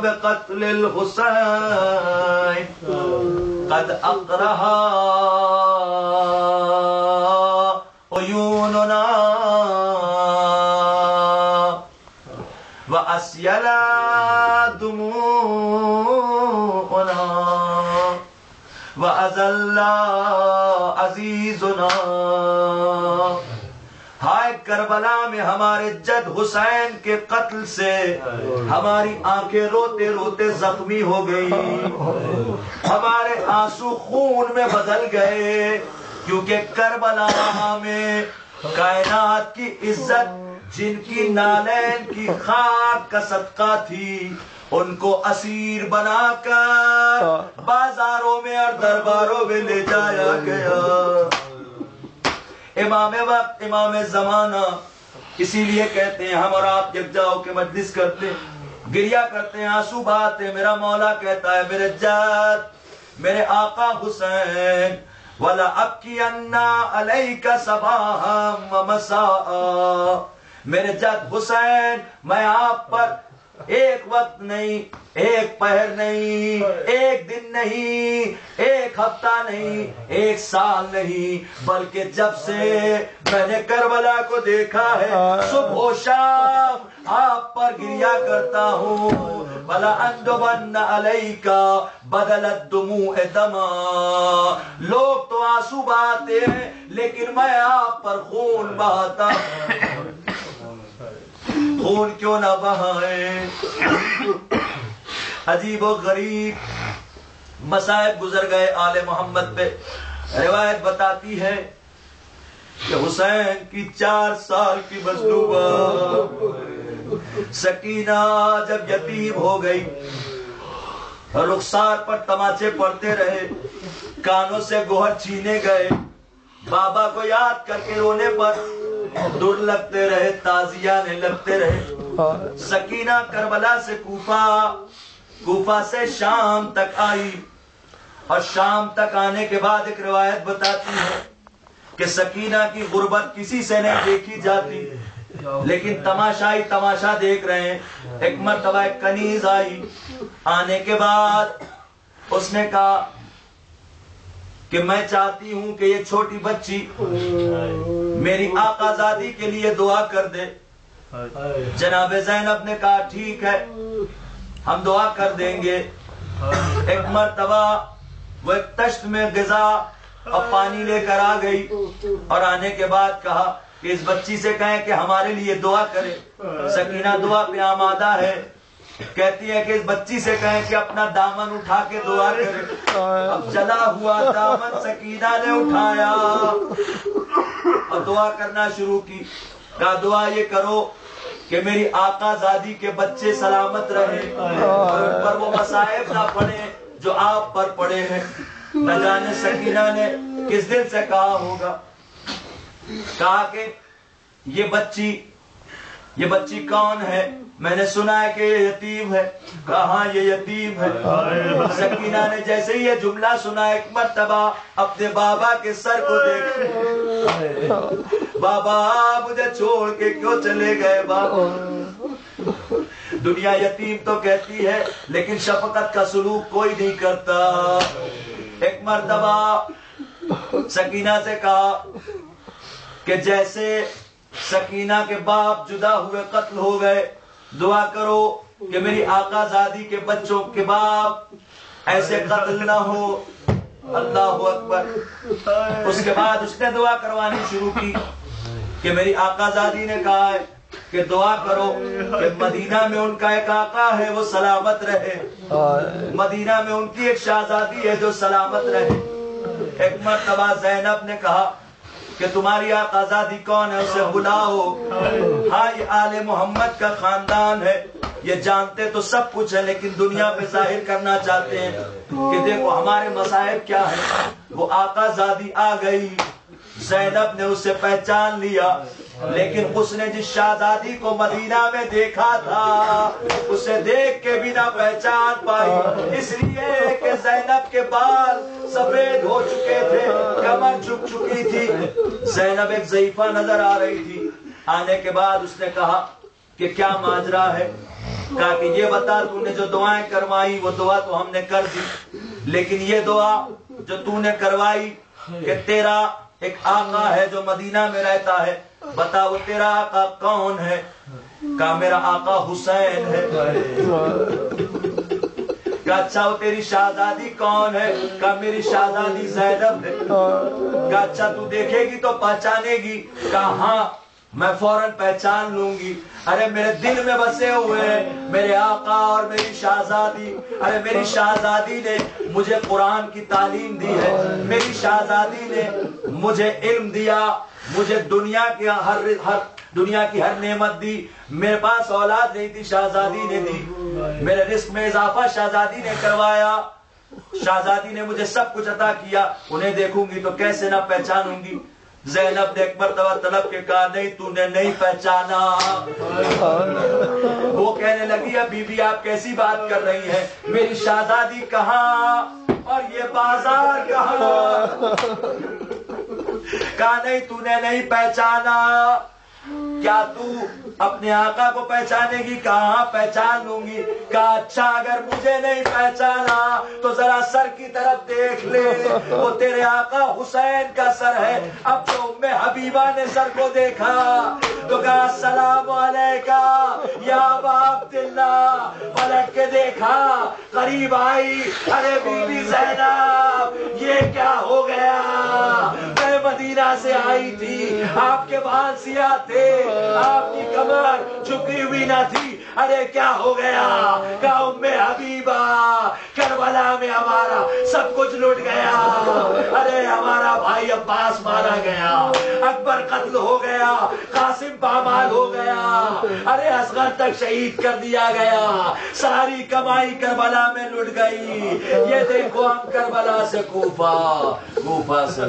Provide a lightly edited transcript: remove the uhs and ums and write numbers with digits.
بقتل الحسین قد اقرہا عیوننا واسیلا دموعنا وازل عزیزنا. ہائے کربلا میں ہمارے جد حسین کے قتل سے ہماری آنکھیں روتے روتے زخمی ہو گئی، ہمارے آنسو خون میں بدل گئے، کیونکہ کربلا میں کائنات کی عزت جن کی نالین کی خاک کا صدقہ تھی ان کو اسیر بنا کر بازاروں میں اور درباروں میں لے جایا گیا. امام وقت امام زمانہ، اسی لیے کہتے ہیں ہم اور آپ یکجا ہو کے مجلس کرتے ہیں، گریا کرتے ہیں، آنسو بہاتے ہیں. میرا مولا کہتا ہے میرے جد میرے آقا حسین وَلَا أَبْكِيَنَّا عَلَيْكَ صَبَاحًا وَمَسَاءً، میرے جد حسین میں آپ پر ایک وقت نہیں، ایک پہر نہیں، ایک دن نہیں، ایک ہفتہ نہیں، ایک سال نہیں، بلکہ جب سے میں نے کربلا کو دیکھا ہے صبح و شام آپ پر گریا کرتا ہوں. وَلَأَنْدُبَنَّ عَلَيْكَ بَدَلَ الدُّمُوعِ دَمًا، لوگ تو آنسو بہاتے ہیں لیکن میں آپ پر خون بہاتا ہوں. خون کیوں نہ بہائیں؟ عجیب و غریب مصائب گزر گئے آل محمد پہ. روایت بتاتی ہے کہ حسین کی 4 سال کی مظلومہ سکینہ جب یتیم ہو گئی، رخسار پر تماچے پڑتے رہے، کانوں سے گوہر چھینے گئے، بابا کو یاد کر کے رونے پر دور لگتے رہے، تازیانے لگتے رہے. سکینہ کربلا سے کوفہ سے شام تک آئی، اور شام تک آنے کے بعد ایک روایت بتاتی ہے کہ سکینہ کی غربت کسی سے نہیں دیکھی جاتی، لیکن تماشائی تماشا دیکھ رہے ہیں. ایک مرتبہ ایک کنیز آئی، آنے کے بعد اس نے کہا کہ میں چاہتی ہوں کہ یہ چھوٹی بچی میری آقا زادی کے لیے دعا کر دے. جناب زینب نے کہا ٹھیک ہے ہم دعا کر دیں گے. ایک مرتبہ وہ ایک تشت میں غذا اور پانی لے کر آ گئی، اور آنے کے بعد کہا کہ اس بچی سے کہیں کہ ہمارے لیے دعا کرے. سکینہ دعا پہ آمادہ ہے، کہتی ہے کہ اس بچی سے کہیں کہ اپنا دامن اٹھا کے دعا کرے. اب جلا ہوا دامن سکینہ نے اٹھایا اور دعا کرنا شروع کی. کہا دعا یہ کرو کہ میری آقا زادی کے بچے سلامت رہے اور ان پر وہ مصائب نہ پڑے جو آپ پر پڑے ہیں. نہ جانے سکینہ نے کس دل سے کہا ہوگا. کہا کہ یہ بچی کون ہے؟ میں نے سنا ہے کہ یہ یتیم ہے. کہا ہاں یہ یتیم ہے. سکینہ نے جیسے یہ جملہ سنا ایک مرتبہ اپنے بابا کے سر کو دیکھا، بابا مجھے چھوڑ کے کیوں چلے گئے بابا. دنیا یتیم تو کہتی ہے لیکن شفقت کا سلوک کوئی نہیں کرتا. ایک مرتبہ سکینہ سے کہا کہ جیسے سکینہ کے باپ جدا ہوئے قتل ہو گئے، دعا کرو کہ میری آقا زادی کے بچوں کے باپ ایسے قتل نہ ہو. اللہ اکبر. اس کے بعد اس نے دعا کروانی شروع کی کہ میری آقا زادی نے کہا ہے کہ دعا کرو کہ مدینہ میں ان کا ایک آقا ہے وہ سلامت رہے، مدینہ میں ان کی ایک شہزادی ہے جو سلامت رہے. ایک مرتبہ زینب نے کہا کہ تمہاری آقا زادی کون ہے اسے بلاؤ. ہاں یہ آل محمد کا خاندان ہے، یہ جانتے تو سب کچھ ہے لیکن دنیا پہ ظاہر کرنا چاہتے ہیں کہ دیکھو ہمارے مصائب کیا ہے. وہ آقا زادی آ گئی، زینب نے اسے پہچان لیا، لیکن اس نے جس شہزادی کو مدینہ میں دیکھا تھا اسے دیکھ کے بھی نہ پہچان پائی، اس لیے کہ زینب کے بال سفید ہو چکے تھے، کمر جھک چکی تھی. زینب ایک ضعیفہ نظر آ رہی تھی. آنے کے بعد اس نے کہا کہ کیا ماجرا ہے؟ کہا کہ یہ بتا تو نے جو دعائیں کروائی وہ دعا تو ہم نے کر دی، لیکن یہ دعا جو تو نے کروائی کہ تیرا ایک آقا ہے جو مدینہ میں رہتا ہے، بتا وہ تیرا آقا کون ہے؟ کہا میرا آقا حسین ہے۔ کہا اچھا وہ تیری شہزادی کون ہے؟ کہا میری شہزادی زینب ہے۔ کہا اچھا تو دیکھے گی تو پہچانے گی؟ کہا ہاں میں فوراً پہچان لوں گی۔ ارے میرے دل میں بسے ہوئے ہیں میرے آقا اور میری شہزادی۔ ارے میری شہزادی نے مجھے قرآن کی تعلیم دی ہے، میری شہزادی نے مجھے علم دیا، مجھے دنیا کی ہر نعمت دی۔ میرے پاس اولاد نہیں تھی، شہزادی نے دی۔ میرے رزق میں اضافہ شہزادی نے کروایا، شہزادی نے مجھے سب کچھ عطا کیا۔ انہیں دیکھوں گی تو کیسے نہ پہچانوں گی؟ زینب نے ایک مرتبہ طلب کے کہا نہیں تو نے نہیں پہچانا۔ وہ کہنے لگی بی بی آپ کیسی بات کر رہی ہیں، میری شہزادی کہاں اور یہ بازار کہاں؟ کہا نہیں تو نے نہیں پہچانا، کیا تو اپنے آقا کو پہچانے گی؟ کہاں پہچان لوں گی۔ کہا اچھا اگر مجھے نہیں پہچانا تو ذرا سر کی طرف دیکھ لے، وہ تیرے آقا حسین کا سر ہے۔ اب تو ام حبیبہ نے سر کو دیکھا تو کہا السلام علیکہ یا ابا عبداللہ۔ پلٹ کے دیکھا، قریب آئی، ارے بی بی زینب یہ کیا ہو گیا؟ میں مدینہ سے آئی تھی، آپ کے بال سیاہ تھے، آپ کی کمر جھکی ہوئی نہ تھی، ارے کیا ہو گیا؟ کہا ام حبیبہ کربلا میں ہمارا سب کچھ لٹ گیا، ارے ہمارا بھائی عباس مارا گیا، اکبر قتل ہو گیا، قاسم پامال ہو گیا، ارے اصغر تک شہید کر دیا گیا، ساری کمائی کربلا میں لٹ گئی۔ یہ دیکھو ہم کربلا سے کوفہ، کوفہ سے